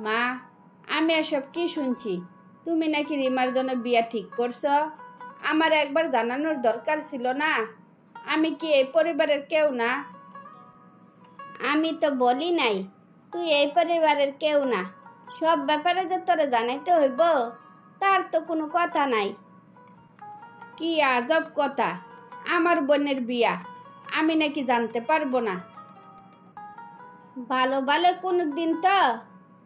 মা, আমি এসব কি শুনছি? তুমি নাকি রিমার জন্য বিয়া ঠিক করছো? আমার একবার জানানোর দরকার ছিল না? আমি কি এই পরিবারের কেউ না? আমি তো বলি নাই তুই এই পরিবারের কেউ না। সব ব্যাপারে যে তোরে জানাইতে হইব তার তো কোনো কথা নাই। কি আজব কথা! আমার বোনের বিয়া, আমি নাকি জানতে পারবো না? ভালো ভালো কোনো দিন তো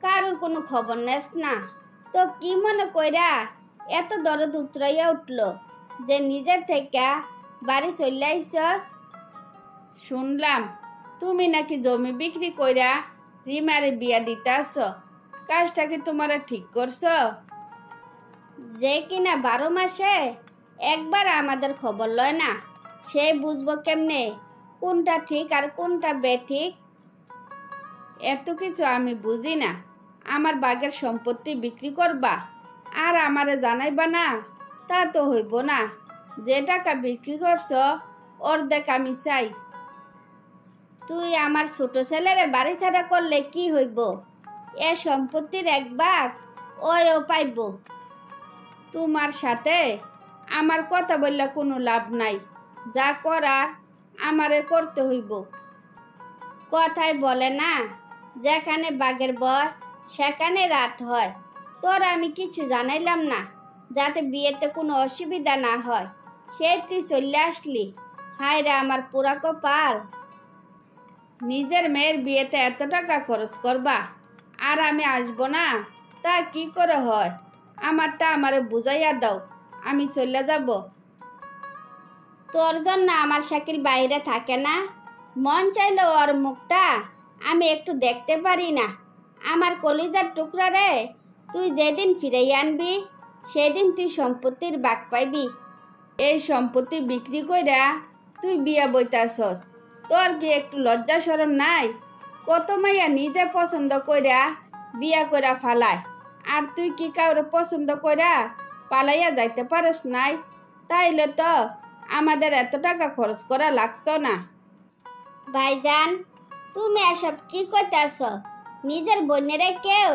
কারোর কোনো খবর নেস না। তো কি মনে কইরা এত দরদ উতরাইয়া উঠল যে নিজের থেকে বাড়ি চলে আইসস? শুনলাম তুমি নাকি জমি বিক্রি কইরা রিমারে বিয়া দিতে আসো। কাজটা কি তোমারা ঠিক করছো? যে কিনা 12 মাসে একবার আমাদের খবর লয় না, সে বুঝবো কেমনে কোনটা ঠিক আর কোনটা বেঠিক? এত কিছু আমি বুঝি না। আমার বাগের সম্পত্তি বিক্রি করবা আর আমারে জানাইবা না? তা তো হইব না। যে টাকা বিক্রি করছো অর্ধেক আমি চাই। তুই আমার ছোট ছেলেরে বাড়ি ছাড়া করলে কি হইব? এ সম্পত্তির এক ভাগ ওও পাইব। তোমার সাথে আমার কথা বললে কোনো লাভ নাই। যা করার আমারে করতে হইব। কথাই বলে না, যেখানে বাঘের ভয় সেখানে রাত হয়। তোর আমি কিছু জানাইলাম না যাতে বিয়েতে কোনো অসুবিধা না হয়, সে তুই চলে আসলি। হায় রে আমার পুরা কপাল। নিজের মেয়ের বিয়েতে এত টাকা খরচ করবা আর আমি আসবো না? তা কি করে হয়? আমারটা আমারে বুঝাইয়া দাও, আমি চলে যাব। তোর জন্য আমার শাকিল বাইরে থাকে না? মন চাইলে ওর মুখটা আমি একটু দেখতে পারি না? আমার কলিজার টুকরা রে, তুই যেদিন ফিরাই আনবি সেদিন তুই সম্পত্তির ভাগ পাইবি। এই সম্পত্তি বিক্রি কইরা তুই বিয়া বইতাছস? তোর কি একটু লজ্জা শরম নাই? কত মাইয়া নিজে পছন্দ কইরা বিয়া কইরা ফালায়, আর তুই কি কাউরে পছন্দ কইরা পালাইয়া যাইতে পারস নাই? তাইলে তো আমাদের এত টাকা খরচ করা লাগতো না। ভাইজান, তুমি এসব কি কইতাছ? নিজের বোনেরে কেউ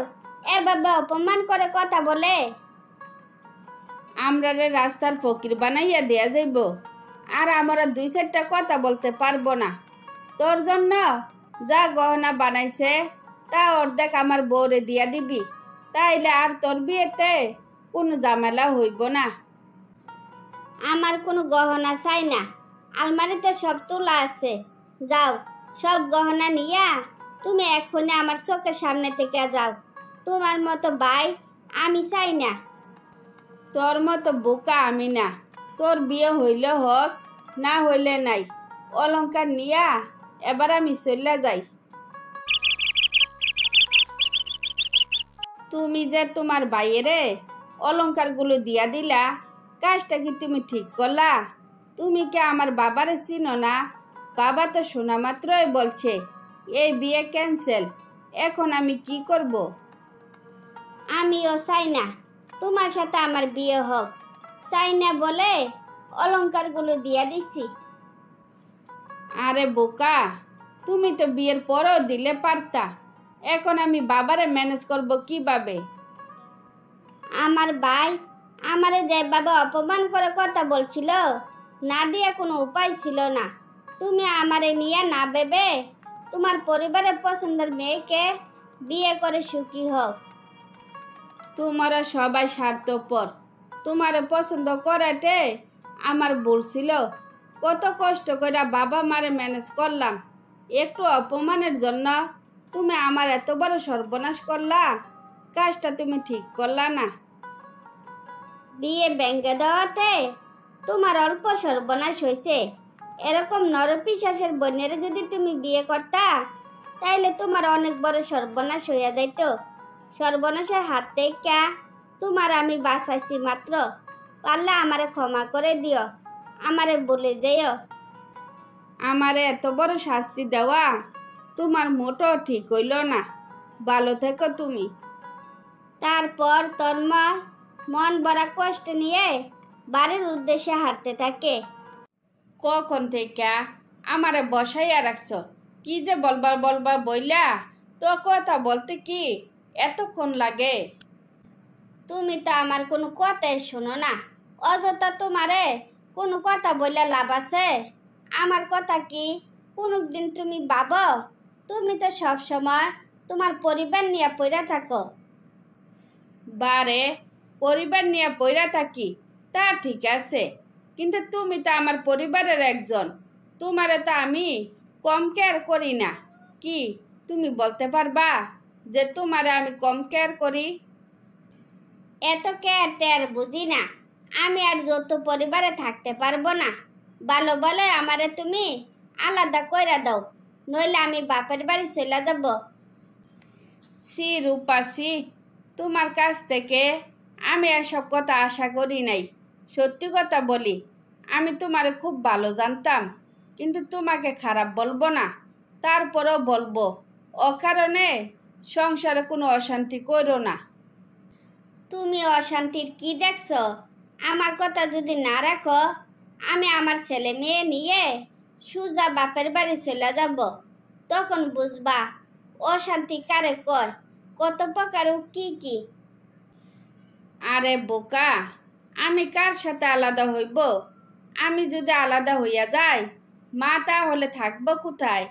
এভাবে অপমান করে কথা বলে? আমরা রে রাস্তার ফকির বানাইয়া দেয়া যাইব, আর আমরা 2-4টা কথা বলতে পারবো না? তোর জন্য যা গহনা বানাইছে তা অর্ধেক আমার বউরে দিয়া দিবি, তাইলে আর তোর বিয়েতে কোনো ঝামেলা হইব না। আমার কোনো গহনা চাই না, আলমারিতে সব তোলা আছে। যাও, সব গহনা নিয়া তুমি এখনই আমার চোখের সামনে থেকে যাও। তোমার মতো ভাই আমি চাই না। তোর মতো বোকা আমি না। তোর বিয়ে হইলে হোক, না হইলে নাই। অলংকার নিয়া এবার আমি চলে যাই। তুমি যে তোমার ভাইয়েরে অলংকারগুলো দিয়া দিলা, কাজটা কি তুমি ঠিক করলা? তুমি কি আমার বাবারে চিনো না? বাবা তো শোনা মাত্রই বলছে এই বিয়ে ক্যান্সেল। এখন আমি কি করব? আমিও চাই না তোমার সাথে আমার বিয়ে হোক। চাই না বলে অলংকারগুলো দিয়া দিছি। আরে বোকা, তুমি তো বিয়ের পরও দিলে পারতা। এখন আমি বাবারে ম্যানেজ করব কিভাবে? আমার ভাই আমারে যেভাবে অপমান করে কথা বলছিল, না দিয়া কোনো উপায় ছিল না। তুমি আমারে নিয়ে না ভেবে তোমার পরিবারের পছন্দের মেয়েকে বিয়ে করে সুখী হও। তোমরা সবাই স্বার্থপর। তোমারে পছন্দ করাতে আমার ভুল ছিল। কত কষ্ট করে বাবা মারে ম্যানেজ করলাম, একটু অপমানের জন্য তুমি আমার এত বড় সর্বনাশ করলা। কাজটা তুমি ঠিক করলা না। বিয়ে ভেঙে দেওয়াতে তোমার অল্প সর্বনাশ হয়েছে। এরকম নরপিশাচের বোনের যদি তুমি বিয়ে করতা তাইলে তোমার অনেক বড় সর্বনাশ হইয়া যাইত। সর্বনাশের হাত থেকে তোমার আমি বাঁচাইছি মাত্র। পারলে আমারে ক্ষমা করে দিও, আমারে বলে যেও। আমারে এত বড় শাস্তি দেওয়া তোমার মোটেও ঠিক হইল না। ভালো থেকো তুমি। তারপর তন্ময় মন ভরা কষ্ট নিয়ে বাড়ির উদ্দেশ্যে হাঁটতে থাকে। কখন থেকে আমারে বসাইয়া রাখছ? কি যে বলবার বলবার বইলা তো কথা বলতে কি এতক্ষণ লাগে? তুমি তো আমার কোনো কথাই শোনো না। অযথা তোমারে কোনো কথা বললে লাভ আছে? আমার কথা কি কোনোদিন তুমি ভাবো? তুমি তো সব সময় তোমার পরিবার নিয়ে পড়ে থাকো। বারে, পরিবার নিয়ে পইরা থাকি তা ঠিক আছে, কিন্তু তুমি তো আমার পরিবারের একজন। তোমারে তো আমি কম কেয়ার করি না। কি তুমি বলতে পারবা যে তোমারে আমি কম কেয়ার করি? এত কেয়ার টেয়ার বুঝি না। আমি আর যৌথ পরিবারে থাকতে পারবো না। ভালো বলে আমারে তুমি আলাদা কইরা দাও, নইলে আমি বাপের বাড়ি চলে যাব। সি রূপা সি, তোমার কাছ থেকে আমি এসব কথা আশা করি নাই। সত্যি কথা বলি, আমি তোমারে খুব ভালো জানতাম, কিন্তু তোমাকে খারাপ বলবো না, তারপরেও বলবো, অকারণে সংসারে কোনো অশান্তি করো না। তুমি অশান্তির কি দেখছো? আমার কথা যদি না রাখো, আমি আমার ছেলে মেয়ে নিয়ে সুজা বাপের বাড়ি চলে যাব। তখন বুঝবা অশান্তি কারে কয়, কত প্রকার ও কি কি। আরে বোকা, আমি কার সাথে আলাদা হইব? আমি যদি আলাদা হইয়া যাই, মা তাহলে থাকবো কোথায়?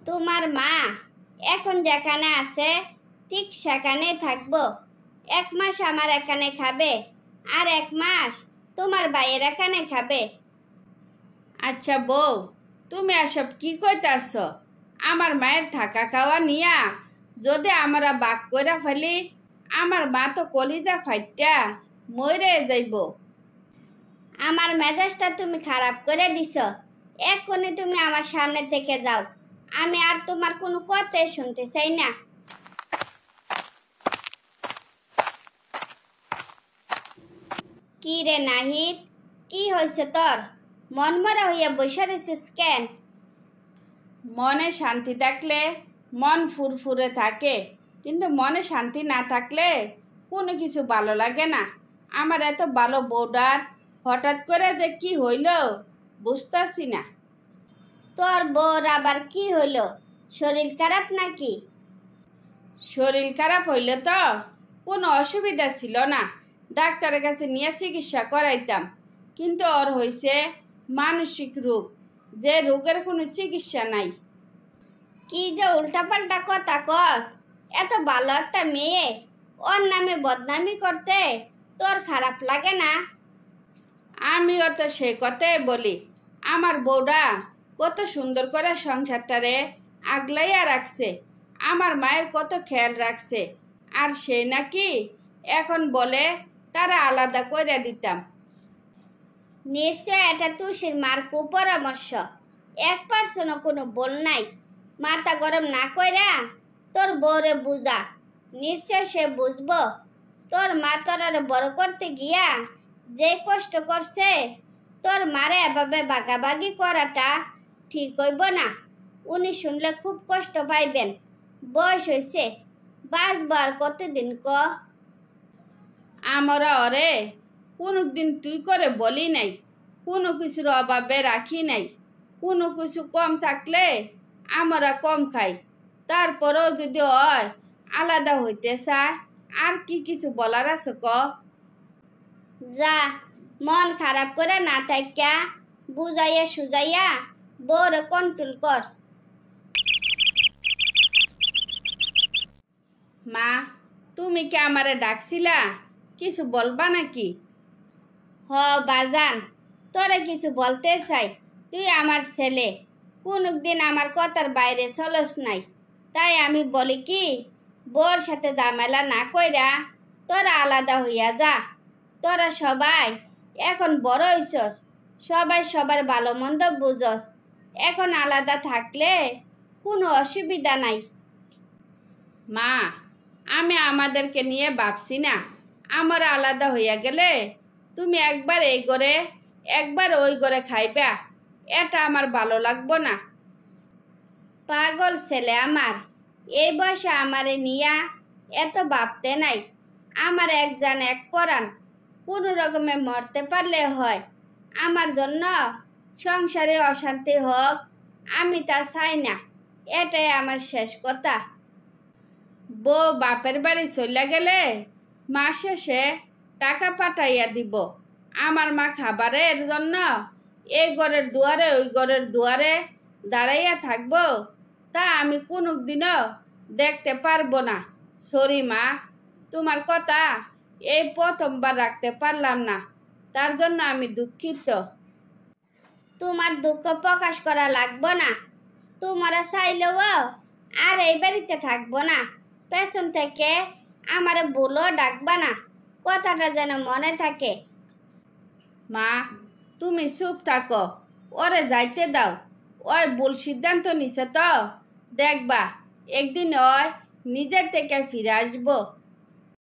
তোমার মা এখন যেখানে আছে ঠিক সেখানে থাকবো। 1 মাস আমার এখানে খাবে, আর 1 মাস তোমার ভাইয়ের এখানে খাবে। আচ্ছা বউ, তুমি এসব কি কইতাছ? আমার মায়ের থাকা খাওয়া নিয়া যদি আমরা বাক কইরা ফেলি, আমার মা তো কলিজা ফাইটা মরে যাইব। আমার মেজাজটা তুমি খারাপ করে দিছ। এক্ষুনি তুমি আমার সামনে থেকে যাও। আমি আর তোমার কোনো কথাই শুনতে চাই না। কি রে নাহিদ, কি হয়েছে তোর? মনমরা হইয়া বসে রয়েছিস কেন? মনে শান্তি থাকলে মন ফুরফুরে থাকে, কিন্তু মনে শান্তি না থাকলে কোনো কিছু ভালো লাগে না। আমার এত ভালো বউডার হঠাৎ করে যে কি হইল বুঝতাছি না। তোর বউর আবার কি হইলো? শরীর খারাপ নাকি? শরীর খারাপ হইলে তো কোনো অসুবিধা ছিল না, ডাক্তারের কাছে নিয়ে চিকিৎসা করাইতাম, কিন্তু ওর হয়েছে মানসিক রোগ, যে রোগের কোনো চিকিৎসা নাই। কি যে উল্টাপাল্টা কথা কস! এত ভালো একটা মেয়ে, ওর নামে বদনামি করতে তোর খারাপ লাগে না? আমিও তো সে কথাই বলি, আমার বউটা কত সুন্দর করে সংসারটারে আগলাইয়া রাখছে, আমার মায়ের কত খেয়াল রাখছে, আর সে নাকি এখন বলে তারা আলাদা করে দিতাম। নিশ্চয় এটা তুষির মার কুপরামর্শ। 1% কোনো বল নাই। মাথা গরম না কইরা তোর বউরে বুঝা। নিশ্চয় সে বুঝবো। তোর মা তোর বড় করতে গিয়া যে কষ্ট করছে, তোর মারে এভাবে ভাগাভাগি করাটা ঠিক হইব না। উনি শুনলে খুব কষ্ট পাইবেন। বয়স হয়েছে, বাঁচবার কতদিন ক? আমরা ওরে কোনো দিন তুই করে বলি নাই, কোনো কিছুর অভাবে রাখি নাই, কোনো কিছু কম থাকলে আমরা কম খাই, তারপরেও যদি হয় আলাদা হইতে চায়, আর কি কিছু বলার আছে ক? যা, মন খারাপ করে না থাইকা বুঝাইয়া সুজাইয়া বউরে কন্ট্রোল কর। মা, তুমি কি আমারে ডাকছিলা? কিছু বলবা নাকি? হ বাজান, তোরে কিছু বলতে চাই। তুই আমার ছেলে, কোনদিন আমার কথার বাইরে চলস নাই। তাই আমি বলি কি, বউর সাথে ঝামেলা না কইরা তোরা আলাদা হইয়া যা। তোরা সবাই এখন বড় হইছস, সবাই সবার ভালো মন্দ বুঝস। এখন আলাদা থাকলে কোনো অসুবিধা নাই। মা, আমি আমাদেরকে নিয়ে ভাবছি না, আমরা আলাদা হইয়া গেলে তুমি একবার এই ঘরে একবার ওই ঘরে খাইবা, এটা আমার ভালো লাগবো না। পাগল ছেলে আমার, এই বয়সে আমারে নিয়া এত ভাবতে নাই। আমার এক জান এক পরাণ, কোনো রকমে মরতে পারলে হয়। আমার জন্য সংসারে অশান্তি হোক, আমি তা চাই না। এটাই আমার শেষ কথা। বউ বাপের বাড়ি চলে গেলে মাস শেষে টাকা পাঠাইয়া দিব আমার মা খাবারের জন্য এই ঘরের দুয়ারে ওই ঘরের দুয়ারে দাঁড়াইয়া থাকবো তা আমি কোনোদিনও দেখতে পারবো না। সরি মা, তোমার কথা এই প্রথমবার রাখতে পারলাম না, তার জন্য আমি দুঃখিত। তোমার দুঃখ প্রকাশ করা লাগবো না। তোমরা চাইলেও আর এই বাড়িতে থাকবো না। পেছন থেকে আমারে বলো ডাকবা না, কথাটা যেন মনে থাকে। মা, তুমি চুপ থাকো, ওরে যাইতে দাও। ওই ভুল সিদ্ধান্ত নিছে তো, দেখবা একদিন ওই নিজের থেকে ফিরে আসবো।